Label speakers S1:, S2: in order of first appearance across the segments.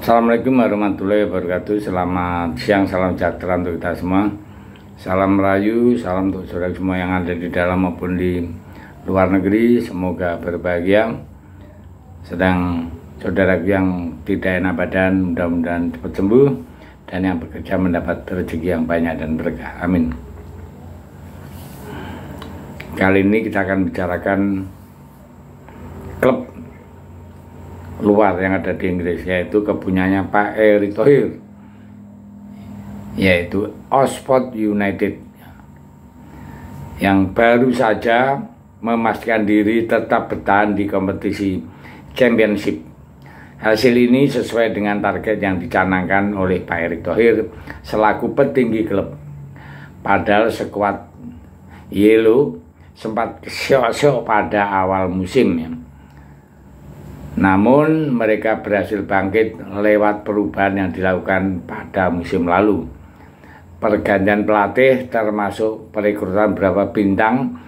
S1: Assalamualaikum warahmatullahi wabarakatuh. Selamat siang, salam sejahtera untuk kita semua. Salam Melayu, salam untuk saudara semua yang ada di dalam maupun di luar negeri. Semoga berbahagia. Sedang saudara yang tidak enak badan, mudah-mudahan cepat sembuh. Dan yang bekerja mendapat rezeki yang banyak dan berkah. Amin. Kali ini kita akan bicarakan klub luar yang ada di Inggris, yaitu kepunyanya Pak Erick Thohir, yaitu Oxford United, yang baru saja memastikan diri tetap bertahan di kompetisi Championship. Hasil ini sesuai dengan target yang dicanangkan oleh Pak Erick Thohir selaku petinggi klub. Padahal skuad Yellow sempat syok-syok pada awal musim ya. Namun mereka berhasil bangkit lewat perubahan yang dilakukan pada musim lalu. Pergantian pelatih termasuk perekrutan beberapa bintang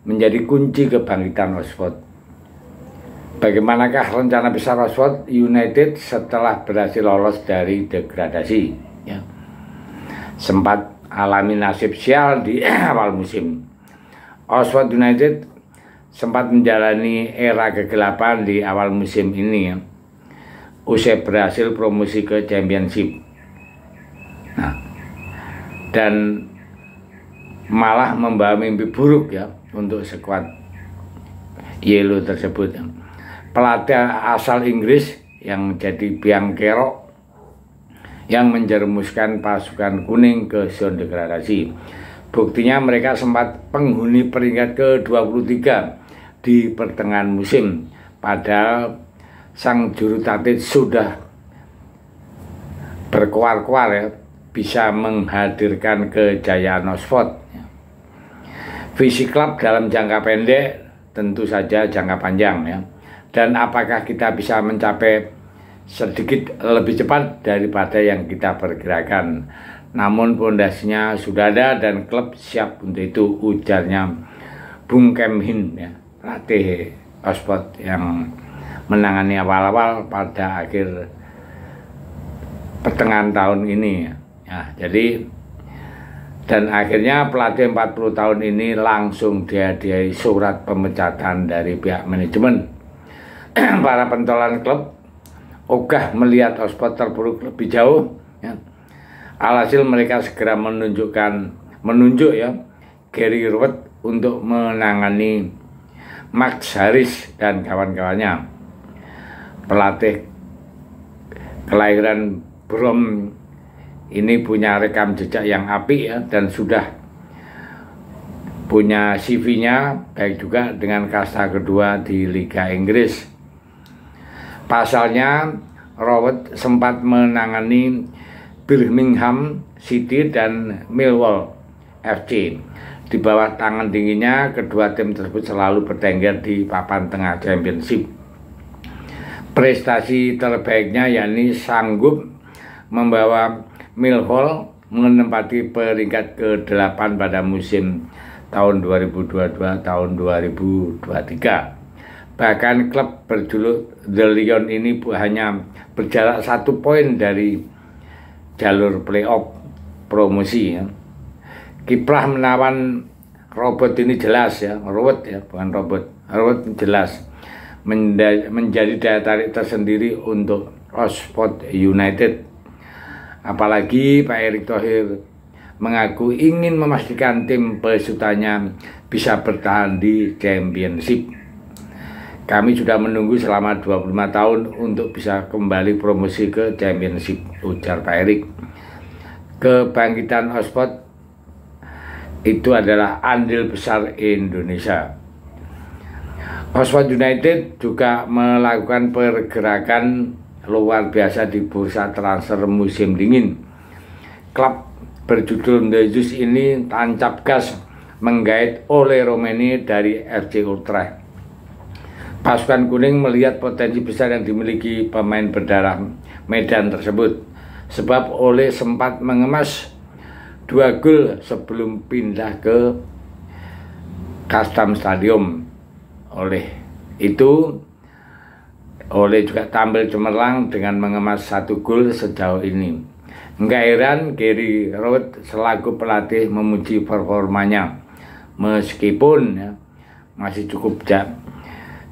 S1: menjadi kunci kebangkitan Oxford. Bagaimanakah rencana besar Oxford United setelah berhasil lolos dari degradasi? Ya. Sempat alami nasib sial di awal musim. Oxford United sempat menjalani era kegelapan di awal musim ini ya, usai berhasil promosi ke Championship. Nah, dan malah membawa mimpi buruk ya untuk skuad Yellow tersebut ya. Pelatih asal Inggris yang menjadi biang kerok yang menjerumuskan pasukan kuning ke zona degradasi. Buktinya mereka sempat penghuni peringkat ke-23 di pertengahan musim, padahal sang juru taktik sudah berkuar-kuar ya, bisa menghadirkan kejayaan Oxford. Visi klub dalam jangka pendek tentu saja jangka panjang ya. Dan apakah kita bisa mencapai sedikit lebih cepat daripada yang kita perkirakan? Namun pondasinya sudah ada dan klub siap untuk itu, ujarnya Bung Kem Hin ya, pelatih Oxford yang menangani awal-awal pada akhir pertengahan tahun ini ya. Jadi dan akhirnya pelatih 40 tahun ini langsung dihadiahi surat pemecatan dari pihak manajemen. Para pentolan klub ogah melihat Oxford terpuruk lebih jauh ya. Alhasil mereka segera menunjuk ya Gary Rowett untuk menangani Max Harris dan kawan-kawannya. Pelatih kelahiran Brom ini punya rekam jejak yang apik ya, dan sudah punya CV-nya baik juga dengan kasta kedua di Liga Inggris. Pasalnya Rowett sempat menangani Birmingham City dan Millwall FC. Di bawah tangan dinginnya, kedua tim tersebut selalu bertengger di papan tengah Championship. Prestasi terbaiknya yakni sanggup membawa Millwall menempati peringkat ke-8 pada musim tahun 2022 tahun 2023. Bahkan klub berjuluk The Lion ini hanya berjarak 1 poin dari jalur playoff promosi ya. Kiprah menawan Robert ini jelas ya, Rowett ya, bukan Robert. Rowett jelas menjadi daya tarik tersendiri untuk Oxford United. Apalagi Pak Erick Thohir mengaku ingin memastikan tim pesutannya bisa bertahan di Championship. Kami sudah menunggu selama 25 tahun untuk bisa kembali promosi ke Championship, ujar Pak Erick. Kebangkitan Oxford itu adalah andil besar Indonesia. Oxford United juga melakukan pergerakan luar biasa di bursa transfer musim dingin. Klub berjudul The Zeus ini tancap gas menggait Ole Romeni dari FC Utrecht. Pasukan kuning melihat potensi besar yang dimiliki pemain berdarah Medan tersebut, sebab Ole sempat mengemas 2 gol sebelum pindah ke Custom Stadium. Oleh itu Ole juga tampil cemerlang dengan mengemas 1 gol sejauh ini. Enggak heran Gary Rowett selaku pelatih memuji performanya, meskipun ya, masih cukup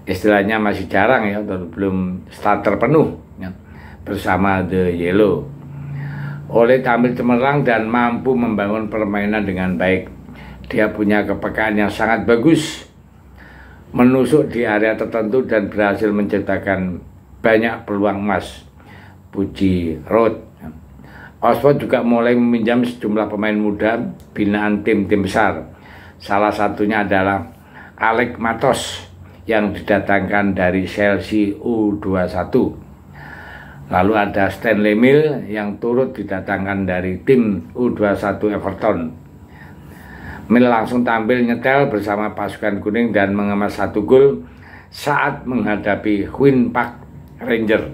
S1: istilahnya masih jarang ya, belum starter penuh ya, bersama The Yellow. Ole tampil cemerlang dan mampu membangun permainan dengan baik. Dia punya kepekaan yang sangat bagus, menusuk di area tertentu dan berhasil menciptakan banyak peluang emas. Puji Rowett. Oxford juga mulai meminjam sejumlah pemain muda binaan tim-tim besar. Salah satunya adalah Alex Matos yang didatangkan dari Chelsea U21. Lalu ada Stanley Mill yang turut didatangkan dari tim U21 Everton. Mill langsung tampil nyetel bersama pasukan kuning dan mengemas 1 gol saat menghadapi Queen Park Rangers.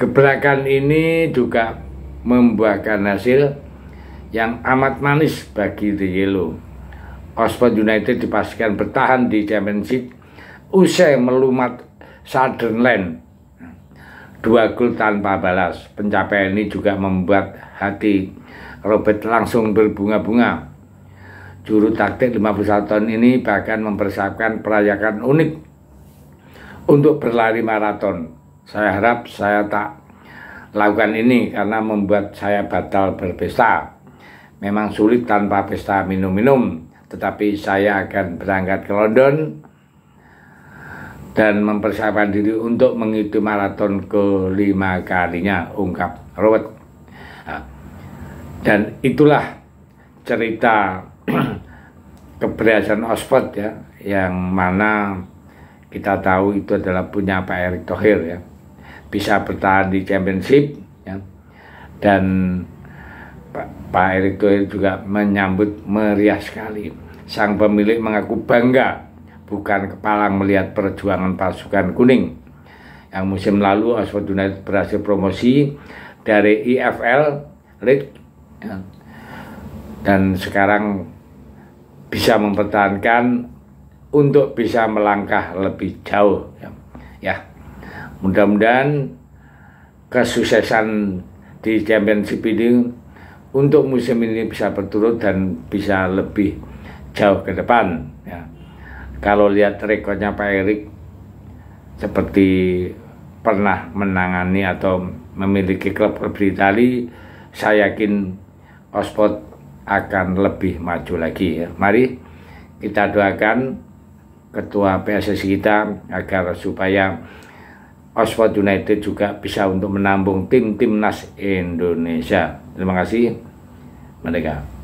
S1: Gebrakan ini juga membuahkan hasil yang amat manis bagi The Yellow. Oxford United dipastikan bertahan di Championship usai melumat Sunderland 2 gol tanpa balas. Pencapaian ini juga membuat hati Robert langsung berbunga-bunga. Juru taktik 51 tahun ini bahkan mempersiapkan perayaan unik untuk berlari maraton. Saya harap saya tak lakukan ini karena membuat saya batal berpesta. Memang sulit tanpa pesta minum-minum, tetapi saya akan berangkat ke London dan mempersiapkan diri untuk mengikuti maraton ke-5 kalinya, ungkap Rowett. Dan itulah cerita keberhasilan Oxford ya, yang mana kita tahu itu adalah punya Pak Erick Thohir ya, bisa bertahan di Championship ya. Dan Pak Erick Thohir juga menyambut meriah sekali. Sang pemilik mengaku bangga bukan kepalang melihat perjuangan pasukan kuning. Yang musim lalu Oxford United berhasil promosi dari EFL League ya, dan sekarang bisa mempertahankan untuk bisa melangkah lebih jauh ya. Mudah-mudahan kesuksesan di Championship ini untuk musim ini bisa berturut dan bisa lebih jauh ke depan ya. Kalau lihat rekodnya Pak Erick seperti pernah menangani atau memiliki klub di Itali, saya yakin Oxford akan lebih maju lagi ya. Mari kita doakan ketua PSSI kita agar supaya Oxford United juga bisa untuk menampung tim timnas Indonesia. Terima kasih. Merdeka.